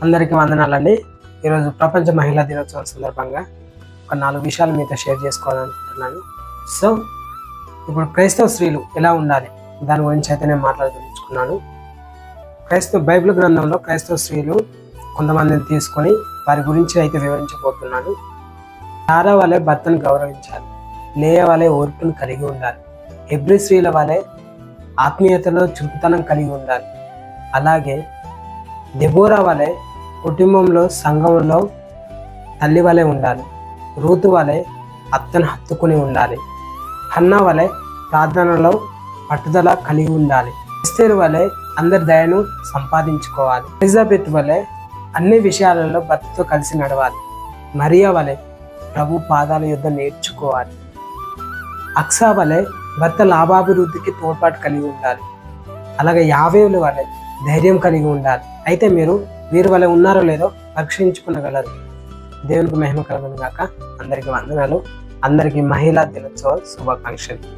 అందరికీ వందనాలండి. ఈరోజు ప్రపంచ మహిళా దినోత్సవం సందర్భంగా ఒక 4 విషయాలు మీతో షేర్ చేసుకోవాలనుకుంటున్నాను. సో ఇప్పుడు క్రైస్తవ స్త్రీలు ఎలా ఉండాలి దాని గురించి అయితే నేను మాట్లాడదలుచుకున్నాను. బైబిల్ గ్రంథంలో క్రైస్తవ స్త్రీలు కొంతమందిని తీసుకొని వారి గురించి అయితే వివరించబోతున్నాను. సారా వలె భర్తను గౌరవించాలి, లేయ వలె ఓర్పును కలిగి ఉండాలి, హెబ్రీ స్త్రీల వలె ఆత్మీయతలో చురుకుతనం కలిగి ఉండాలి, అలాగే దెబోరా వలె కుటుంబంలో సంఘంలో తల్లి వలె ఉండాలి, రూతు వలె అత్తను హత్తుకుని ఉండాలి, హన్నా వలె ప్రార్థనలో పట్టుదల కలిగి ఉండాలి, ఎస్తేరు వలె అందరి దయను సంపాదించుకోవాలి, ఎలిజబెత్ వలె అన్ని విషయాలలో భర్తతో కలిసి నడవాలి, మరియా వలె ప్రభు పాదాల యుద్ధ నేర్చుకోవాలి, అక్సా వలె భర్త లాభాభివృద్ధికి తోడ్పాటు కలిగి ఉండాలి, అలాగే యావేలు వలె ధైర్యం కలిగి ఉండాలి. అయితే మీరు వీరి వలె ఉన్నారో లేదో పరీక్షించుకునగలరు. దేవునికి మహిమ కలుగును గాక. అందరికీ వందనాలు. అందరికీ మహిళా దినోత్సవ శుభాకాంక్షలు.